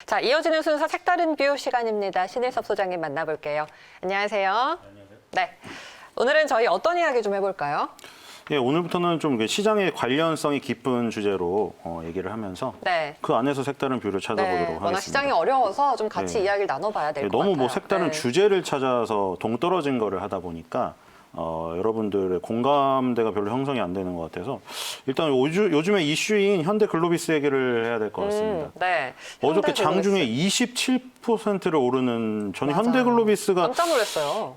자, 이어지는 순서 색다른 뷰 시간입니다. 신일섭 소장님 만나볼게요. 안녕하세요. 안녕하세요. 네. 오늘은 저희 어떤 이야기 좀 해볼까요? 예, 오늘부터는 좀 시장의 관련성이 깊은 주제로 얘기를 하면서 네. 그 안에서 색다른 뷰를 찾아보도록 네. 하겠습니다. 워낙 시장이 어려워서 좀 같이 네. 이야기를 나눠봐야 될 것 너무 같아요. 뭐 색다른 네. 주제를 찾아서 동떨어진 거를 하다 보니까 여러분들의 공감대가 별로 형성이 안 되는 것 같아서 일단 요즘에 이슈인 현대글로비스 얘기를 해야 될 것 같습니다. 네. 어저께 장중에 현대글로비스. 27%를 오르는 저는 맞아요. 현대글로비스가 깜짝 놀랐어요.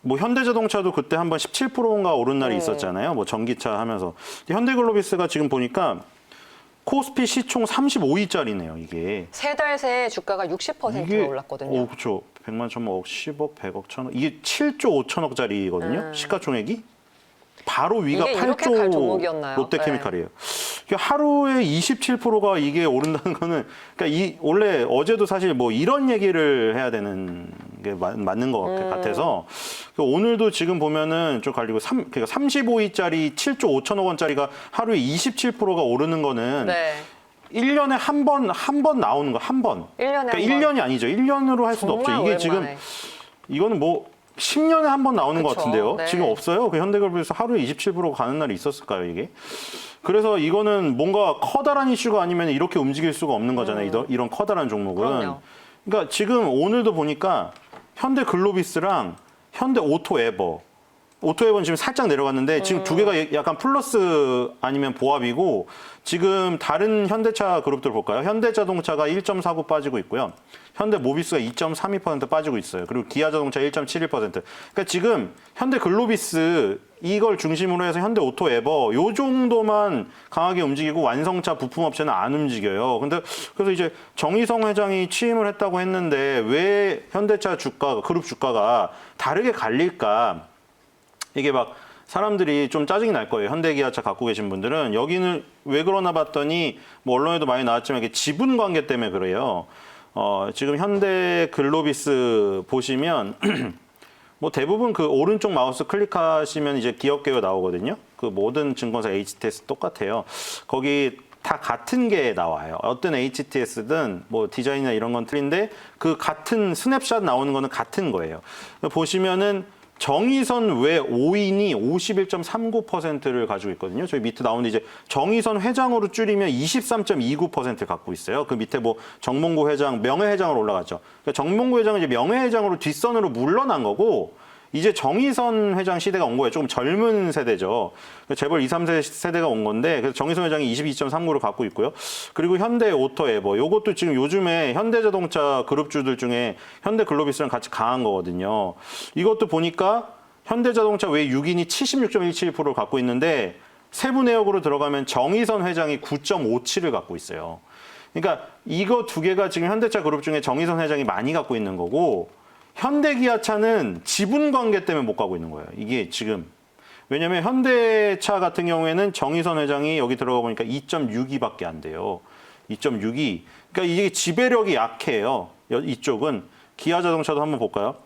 뭐 현대자동차도 그때 한번 17%인가 오른 날이 있었잖아요. 뭐 전기차 하면서. 현대글로비스가 지금 보니까 코스피 시총 35위짜리네요, 이게. 세 달 새 주가가 60% 올랐거든요. 그렇죠. 100만, 1000만, 억, 10억, 100억, 1000억. 이게 7조 5천억짜리거든요. 시가총액이. 바로 위가 이게 이렇게 갈 8조 종목이었나요? 롯데케미칼이에요. 하루에 27%가 이게 오른다는 거는 그러니까 원래 어제도 사실 뭐 이런 얘기를 해야 되는 게 맞는 것 같아서 오늘도 지금 보면은 좀 갈리고 그러니까 35위짜리 7조 5천억 원짜리가 하루에 27%가 오르는 거는 네. 1년에 한 번 나오는 거, 한 번. 1년에 그러니까 한 1년이 아니죠. 1년으로 할 수는 없죠. 정말 이게 오랜만에. 지금 이거는 뭐 10년에 한 번 나오는 것 그쵸. 같은데요. 네. 지금 없어요. 그 현대글로비스 하루에 27% 가는 날이 있었을까요, 이게? 그래서 이거는 뭔가 커다란 이슈가 아니면 이렇게 움직일 수가 없는 거잖아요. 이런 커다란 종목은. 그럼요. 그러니까 지금 오늘도 보니까 현대글로비스랑 현대오토에버 오토에버는 지금 살짝 내려갔는데 지금 두 개가 약간 플러스 아니면 보합이고 지금 다른 현대차 그룹들 볼까요? 현대자동차가 1.49 빠지고 있고요. 현대모비스가 2.32% 빠지고 있어요. 그리고 기아자동차 1.71%. 그러니까 지금 현대글로비스 이걸 중심으로 해서 현대오토에버 요 정도만 강하게 움직이고 완성차 부품업체는 안 움직여요. 근데 그래서 이제 정의성 회장이 취임을 했다고 했는데 왜 현대차 주가가 그룹 주가가 다르게 갈릴까? 이게 막 사람들이 좀 짜증이 날 거예요. 현대기아차 갖고 계신 분들은 여기는 왜 그러나 봤더니 뭐 언론에도 많이 나왔지만 이게 지분 관계 때문에 그래요. 지금 현대글로비스 보시면 뭐 대부분 그 오른쪽 마우스 클릭하시면 이제 기업계가 나오거든요. 그 모든 증권사 HTS 똑같아요. 거기 다 같은 게 나와요. 어떤 HTS든 뭐 디자인이나 이런 건 틀린데 그 같은 스냅샷 나오는 거는 같은 거예요. 보시면은 정의선 외 5인이 51.39%를 가지고 있거든요. 저희 밑에 나오는데 이제 정의선 회장으로 줄이면 23.29%를 갖고 있어요. 그 밑에 뭐 정몽구 회장, 명예회장으로 올라갔죠. 그러니까 정몽구 회장은 이제 명예회장으로 뒷선으로 물러난 거고 이제 정의선 회장 시대가 온 거예요. 조금 젊은 세대죠. 재벌 2, 3세 세대가 온 건데 그래서 정의선 회장이 22.39를 갖고 있고요. 그리고 현대오토에버 요것도 지금 요즘에 현대자동차 그룹주들 중에 현대글로비스랑 같이 강한 거거든요. 이것도 보니까 현대자동차 외 6인이 76.17%를 갖고 있는데 세부 내역으로 들어가면 정의선 회장이 9.57을 갖고 있어요. 그러니까 이거 두 개가 지금 현대차 그룹 중에 정의선 회장이 많이 갖고 있는 거고 현대기아차는 지분 관계 때문에 못 가고 있는 거예요. 이게 지금. 왜냐하면 현대차 같은 경우에는 정의선 회장이 여기 들어가 보니까 2.62밖에 안 돼요. 2.62. 그러니까 이게 지배력이 약해요. 이쪽은. 기아자동차도 한번 볼까요?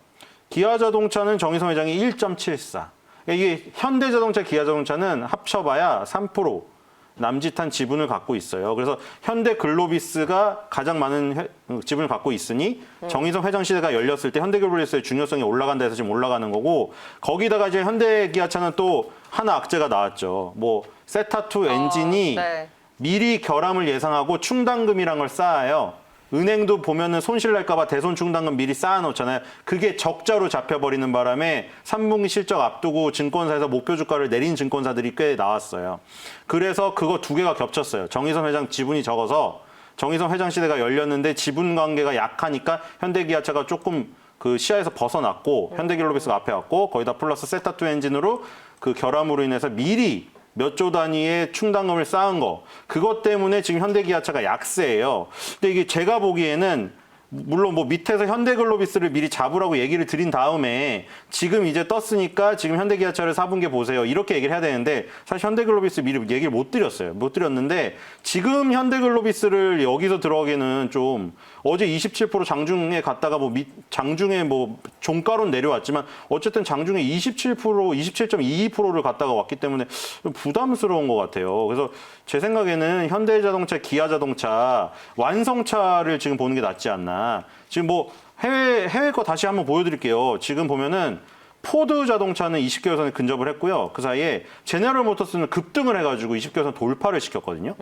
기아자동차는 정의선 회장이 1.74. 그러니까 이게 현대자동차, 기아자동차는 합쳐봐야 3%. 남짓한 지분을 갖고 있어요. 그래서 현대글로비스가 가장 많은 지분을 갖고 있으니 정의선 회장 시대가 열렸을 때 현대글로비스의 중요성이 올라간다 해서 지금 올라가는 거고 거기다가 이제 현대기아차는 또 하나 악재가 나왔죠. 뭐 세타2 엔진이 네. 미리 결함을 예상하고 충당금이란 걸 쌓아요. 은행도 보면은 손실 날까 봐 대손 충당금 미리 쌓아 놓잖아요. 그게 적자로 잡혀버리는 바람에 3분기 실적 앞두고 증권사에서 목표 주가를 내린 증권사들이 꽤 나왔어요. 그래서 그거 두 개가 겹쳤어요. 정의선 회장 지분이 적어서 정의선 회장 시대가 열렸는데 지분 관계가 약하니까 현대기아차가 조금 그 시야에서 벗어났고 현대글로비스가 앞에 왔고 거기다 플러스 세타2 엔진으로 그 결함으로 인해서 미리 몇 조 단위의 충당금을 쌓은 거. 그것 때문에 지금 현대기아차가 약세예요. 근데 이게 제가 보기에는 물론 뭐 밑에서 현대글로비스를 미리 잡으라고 얘기를 드린 다음에 지금 이제 떴으니까 지금 현대기아차를 4분기 보세요. 이렇게 얘기를 해야 되는데 사실 현대글로비스 미리 얘기를 못 드렸어요. 못 드렸는데 지금 현대글로비스를 여기서 들어가기는 좀 어제 27% 장중에 갔다가 뭐 장중에 뭐 종가로 내려왔지만 어쨌든 장중에 27%, 27.22%를 갔다가 왔기 때문에 좀 부담스러운 것 같아요. 그래서 제 생각에는 현대자동차, 기아자동차 완성차를 지금 보는 게 낫지 않나. 지금 뭐 해외 거 다시 한번 보여드릴게요. 지금 보면은 포드 자동차는 20개월선에 근접을 했고요. 그 사이에 제너럴 모터스는 급등을 해가지고 20개월선 돌파를 시켰거든요.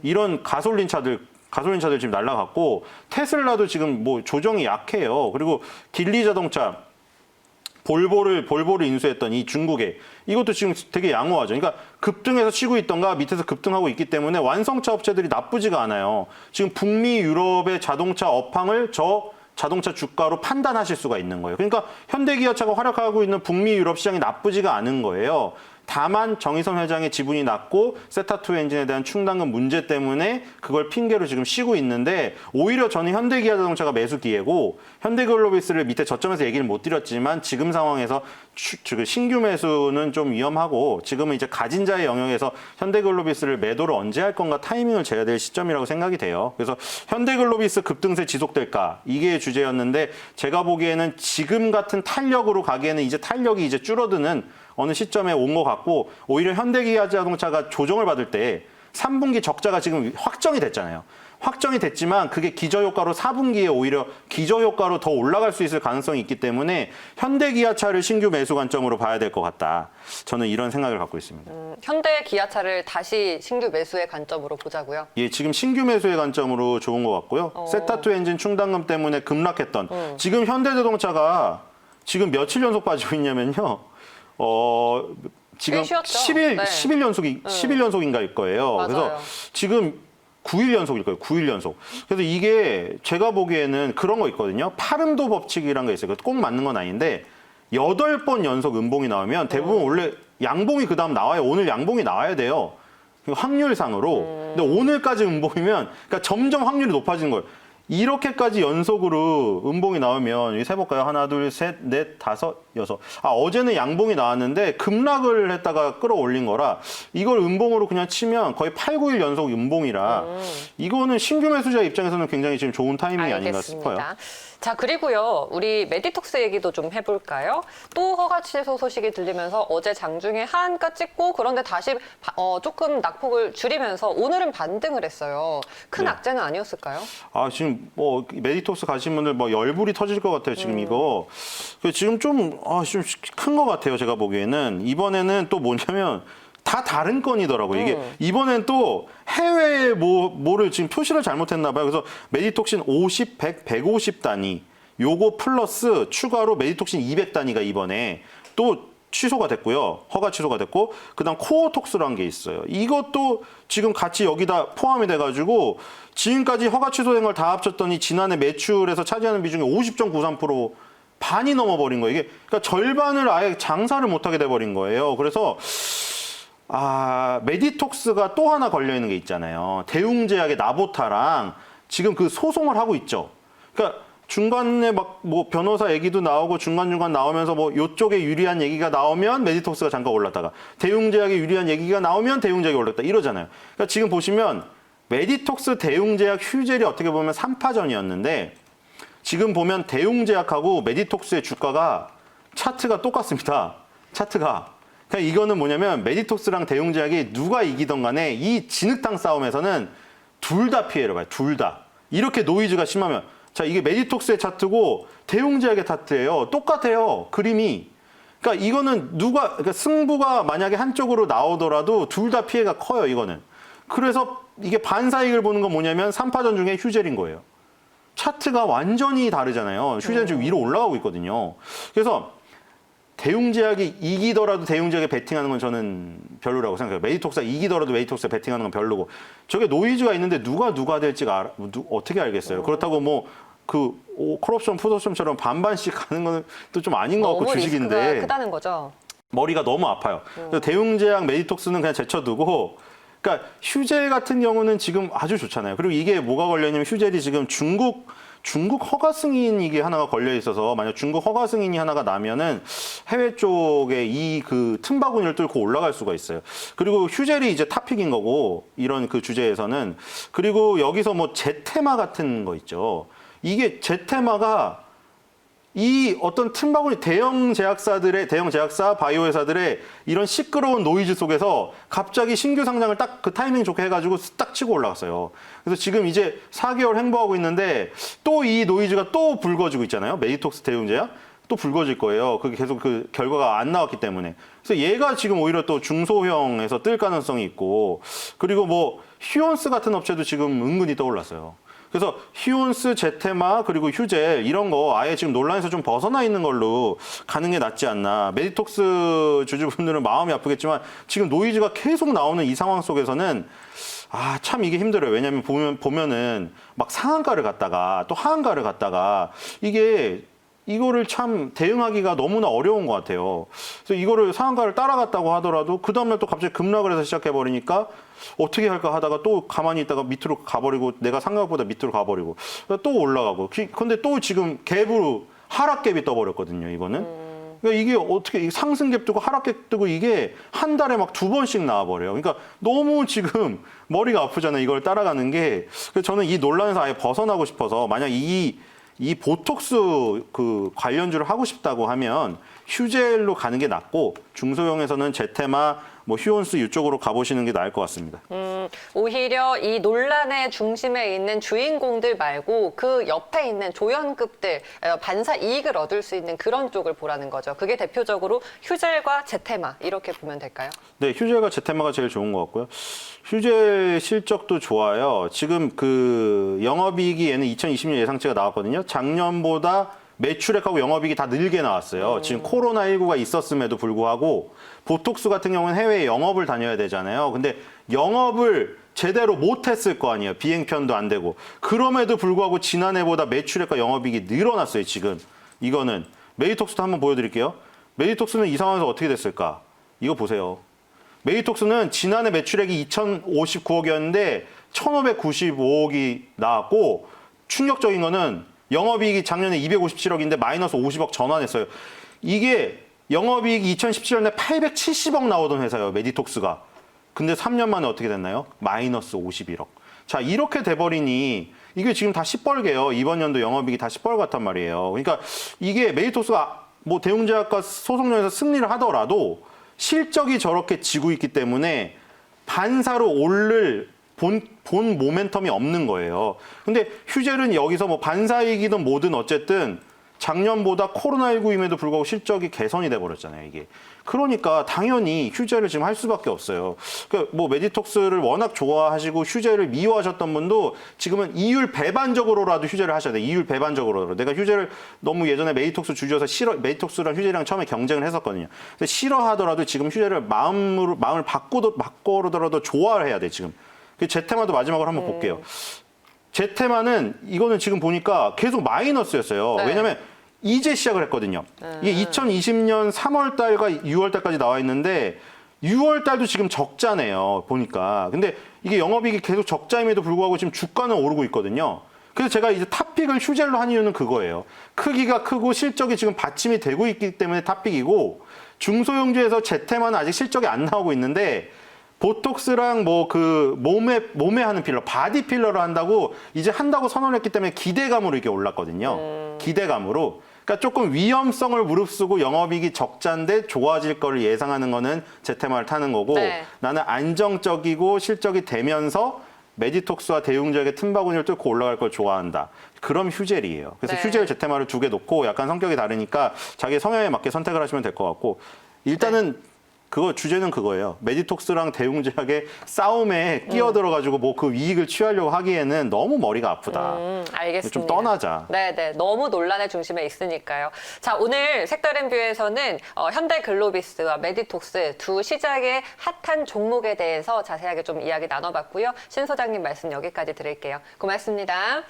이런 가솔린 차들 지금 날라갔고 테슬라도 지금 뭐 조정이 약해요. 그리고 길리 자동차 볼보를 인수했던 이 중국에 이것도 지금 되게 양호하죠. 그러니까 급등해서 치고 있던가 밑에서 급등하고 있기 때문에 완성차 업체들이 나쁘지가 않아요. 지금 북미, 유럽의 자동차 업황을 자동차 주가로 판단하실 수가 있는 거예요. 그러니까 현대기아차가 활약하고 있는 북미, 유럽 시장이 나쁘지가 않은 거예요. 다만 정의선 회장의 지분이 낮고 세타2 엔진에 대한 충당금 문제 때문에 그걸 핑계로 지금 쉬고 있는데 오히려 저는 현대기아 자동차가 매수 기회고 현대글로비스를 밑에 저점에서 얘기를 못 드렸지만 지금 상황에서 신규 매수는 좀 위험하고 지금은 이제 가진 자의 영역에서 현대글로비스를 매도를 언제 할 건가 타이밍을 재야 될 시점이라고 생각이 돼요. 그래서 현대글로비스 급등세 지속될까 이게 주제였는데 제가 보기에는 지금 같은 탄력으로 가기에는 이제 탄력이 이제 줄어드는 어느 시점에 온 것 같고 오히려 현대기아자동차가 조정을 받을 때 3분기 적자가 지금 확정이 됐잖아요. 확정이 됐지만 그게 기저효과로 4분기에 오히려 기저효과로 더 올라갈 수 있을 가능성이 있기 때문에 현대기아차를 신규 매수 관점으로 봐야 될 것 같다. 저는 이런 생각을 갖고 있습니다. 현대기아차를 다시 신규 매수의 관점으로 보자고요. 예, 지금 신규 매수의 관점으로 좋은 것 같고요. 세타2 엔진 충당금 때문에 급락했던 지금 현대자동차가 지금 며칠 연속 빠지고 있냐면요. 지금 꽤 쉬었죠. 10일 연속인가일 거예요. 맞아요. 그래서 지금 9일 연속일 거예요. 9일 연속. 그래서 이게 제가 보기에는 그런 거 있거든요. 파른도 법칙이라는 게 있어요. 꼭 맞는 건 아닌데 8번 연속 음봉이 나오면 대부분 원래 양봉이 그다음 나와요. 오늘 양봉이 나와야 돼요. 확률상으로. 근데 오늘까지 음봉이면 그러니까 점점 확률이 높아지는 거예요. 이렇게까지 연속으로 음봉이 나오면 여기 세볼까요? 하나, 둘, 셋, 넷, 다섯, 여섯. 어제는 양봉이 나왔는데 급락을 했다가 끌어올린 거라 이걸 음봉으로 그냥 치면 거의 8, 9일 연속 음봉이라 이거는 신규 매수자 입장에서는 굉장히 지금 좋은 타이밍이 아닌가 싶어요. 자, 그리고요. 우리 메디톡스 얘기도 좀 해볼까요? 또 허가취소 소식이 들리면서 어제 장중에 하한가 찍고 그런데 다시 조금 낙폭을 줄이면서 오늘은 반등을 했어요. 큰 악재는 아니었을까요? 지금 뭐 메디톡스 가신 분들 뭐 열불이 터질 것 같아요. 지금 이거. 지금 좀 큰 것 같아요. 제가 보기에는 이번에는 또 뭐냐면 다 다른 건이더라고요. 이게 이번엔 또 해외에 뭐를 지금 표시를 잘못했나 봐요. 그래서 메디톡신 50, 100, 150 단위 요거 플러스 추가로 메디톡신 200 단위가 이번에 또 취소가 됐고요. 허가 취소가 됐고 그다음 코어톡스라는 게 있어요. 이것도 지금 같이 여기다 포함이 돼가지고 지금까지 허가 취소된 걸 다 합쳤더니 지난해 매출에서 차지하는 비중이 50.93% 반이 넘어버린 거예요. 이게 그러니까 절반을 아예 장사를 못하게 돼버린 거예요. 그래서 메디톡스가 또 하나 걸려 있는 게 있잖아요. 대웅제약의 나보타랑 지금 그 소송을 하고 있죠. 그러니까 중간에 막 뭐 변호사 얘기도 나오고 중간중간 나오면서 뭐 요쪽에 유리한 얘기가 나오면 메디톡스가 잠깐 올랐다가 대웅제약에 유리한 얘기가 나오면 대웅제약이 올랐다 이러잖아요. 그러니까 지금 보시면 메디톡스 대웅제약 휴젤이 어떻게 보면 3파전이었는데 지금 보면 대웅제약하고 메디톡스의 주가가 차트가 똑같습니다. 차트가. 그러니까 이거는 뭐냐면 메디톡스랑 대웅제약이 누가 이기던 간에 이 진흙탕 싸움에서는 둘 다 피해를 봐요. 둘 다. 이렇게 노이즈가 심하면 자 이게 메디톡스의 차트고 대웅제약의 차트예요. 똑같아요. 그림이. 그러니까 이거는 그러니까 승부가 만약에 한쪽으로 나오더라도 둘 다 피해가 커요. 이거는. 그래서 이게 반사이익을 보는 건 뭐냐면 3파전 중에 휴젤인 거예요. 차트가 완전히 다르잖아요. 휴젤은 지금 위로 올라가고 있거든요. 그래서 대웅제약이 이기더라도 대웅제약에 베팅하는 건 저는 별로라고 생각해요. 메디톡스가 이기더라도 메디톡스에 베팅하는 건 별로고. 저게 노이즈가 있는데 누가 될지가 어떻게 알겠어요. 그렇다고 뭐 콜옵션, 풋옵션처럼 반반씩 가는 건 또 좀 아닌 것 같고 주식인데. 리스크가 크다는 거죠. 머리가 너무 아파요. 그래서 대웅제약, 메디톡스는 그냥 제쳐두고 그러니까 휴젤 같은 경우는 지금 아주 좋잖아요. 그리고 이게 뭐가 걸려있냐면 휴젤이 지금 중국 허가 승인 이게 하나가 걸려 있어서 만약 중국 허가 승인이 하나가 나면은 해외 쪽에 이 그 틈바구니를 뚫고 올라갈 수가 있어요. 그리고 휴젤이 이제 탑픽인 거고 이런 그 주제에서는 그리고 여기서 뭐 제테마 같은 거 있죠. 이게 제테마가 이 어떤 틈바구니 대형 제약사 바이오 회사들의 이런 시끄러운 노이즈 속에서 갑자기 신규 상장을 딱 그 타이밍 좋게 해가지고 딱 치고 올라갔어요. 그래서 지금 이제 4개월 행보하고 있는데 또 이 노이즈가 또 불거지고 있잖아요. 메디톡스 대웅제약 또 불거질 거예요. 그게 계속 그 결과가 안 나왔기 때문에. 그래서 얘가 지금 오히려 또 중소형에서 뜰 가능성이 있고 그리고 뭐 휴온스 같은 업체도 지금 은근히 떠올랐어요. 그래서 휴온스, 제테마 그리고 휴젤 이런 거 아예 지금 논란에서 좀 벗어나 있는 걸로 가는 게 낫지 않나. 메디톡스 주주분들은 마음이 아프겠지만 지금 노이즈가 계속 나오는 이 상황 속에서는 참 이게 힘들어요. 왜냐하면 보면은 막 상한가를 갔다가 또 하한가를 갔다가 이거를 참 대응하기가 너무나 어려운 것 같아요. 그래서 이거를 상한가를 따라갔다고 하더라도 그 다음날 또 갑자기 급락을 해서 시작해버리니까 어떻게 할까 하다가 또 가만히 있다가 밑으로 가버리고 내가 생각보다 밑으로 가버리고 또 올라가고 근데 또 지금 갭으로 하락갭이 떠버렸거든요. 이거는. 그러니까 이게 어떻게 상승갭 뜨고 하락갭 뜨고 이게 한 달에 막 2번씩 나와버려요. 그러니까 너무 지금 머리가 아프잖아요. 이걸 따라가는 게. 그래서 저는 이 논란에서 아예 벗어나고 싶어서 만약 이 보톡스 그 관련주를 하고 싶다고 하면 휴젤로 가는 게 낫고 중소형에서는 제테마, 뭐 휴온스 이쪽으로 가보시는 게 나을 것 같습니다. 오히려 이 논란의 중심에 있는 주인공들 말고 그 옆에 있는 조연급들 반사 이익을 얻을 수 있는 그런 쪽을 보라는 거죠. 그게 대표적으로 휴젤과 제테마 이렇게 보면 될까요? 네, 휴젤과 제테마가 제일 좋은 것 같고요. 휴젤 실적도 좋아요. 지금 그 영업이익이 얘는 2020년 예상치가 나왔거든요. 작년보다 매출액하고 영업이익이 다 늘게 나왔어요. 지금 코로나19가 있었음에도 불구하고 보톡스 같은 경우는 해외에 영업을 다녀야 되잖아요. 근데 영업을 제대로 못했을 거 아니에요. 비행편도 안 되고. 그럼에도 불구하고 지난해보다 매출액과 영업이익이 늘어났어요. 지금 이거는. 메디톡스도 한번 보여드릴게요. 메디톡스는 이 상황에서 어떻게 됐을까? 이거 보세요. 메디톡스는 지난해 매출액이 2,059억이었는데 1,595억이 나왔고 충격적인 거는 영업이익이 작년에 257억인데 마이너스 50억 전환했어요. 이게 영업이익이 2017년에 870억 나오던 회사예요. 메디톡스가. 근데 3년 만에 어떻게 됐나요? 마이너스 51억. 자, 이렇게 돼버리니 이게 지금 다 시뻘개요. 이번 연도 영업이익이 다 시뻘겋단 말이에요. 그러니까 이게 메디톡스가 뭐 대웅제약과 소속력에서 승리를 하더라도 실적이 저렇게 지고 있기 때문에 반사로 오를 본 모멘텀이 없는 거예요. 근데 휴젤은 여기서 뭐 반사이익이든 뭐든 어쨌든 작년보다 코로나19임에도 불구하고 실적이 개선이 돼버렸잖아요, 이게. 그러니까 당연히 휴젤을 지금 할 수밖에 없어요. 그러니까 뭐 메디톡스를 워낙 좋아하시고 휴젤을 미워하셨던 분도 지금은 이율 배반적으로라도 휴젤을 하셔야 돼요. 이율 배반적으로. 내가 휴젤을 너무 예전에 메디톡스 주주여서 메디톡스랑 휴젤이랑 처음에 경쟁을 했었거든요. 근데 싫어하더라도 지금 휴젤을 마음을 바꾸더라도 좋아를 해야 돼, 지금. 제테마도 마지막으로 한번 볼게요. 제테마는 이거는 지금 보니까 계속 마이너스였어요. 네. 왜냐면 이제 시작을 했거든요. 이게 2020년 3월 달과 6월 달까지 나와 있는데 6월 달도 지금 적자네요. 보니까. 근데 이게 영업이익이 계속 적자임에도 불구하고 지금 주가는 오르고 있거든요. 그래서 제가 이제 탑픽을 휴젤로 한 이유는 그거예요. 크기가 크고 실적이 지금 받침이 되고 있기 때문에 탑픽이고 중소형주에서 제테마는 아직 실적이 안 나오고 있는데 보톡스랑 뭐 그 몸에 하는 필러, 바디 필러를 한다고 이제 한다고 선언했기 때문에 기대감으로 이렇게 올랐거든요. 기대감으로. 그러니까 조금 위험성을 무릅쓰고 영업이익이 적자인데 좋아질 거를 예상하는 거는 제테마를 타는 거고 네. 나는 안정적이고 실적이 되면서 메디톡스와 대웅제약의 틈바구니를 뚫고 올라갈 걸 좋아한다. 그럼 휴젤이에요. 그래서 네. 휴젤 제테마를 두 개 놓고 약간 성격이 다르니까 자기 성향에 맞게 선택을 하시면 될 것 같고 일단은 주제는 그거예요. 메디톡스랑 대웅제약의 싸움에 끼어들어가지고 뭐 그 이익을 취하려고 하기에는 너무 머리가 아프다. 알겠습니다. 좀 떠나자. 네네. 너무 논란의 중심에 있으니까요. 자, 오늘 색다른 뷰에서는 현대글로비스와 메디톡스 두 시장의 핫한 종목에 대해서 자세하게 좀 이야기 나눠봤고요. 신 소장님 말씀 여기까지 드릴게요. 고맙습니다.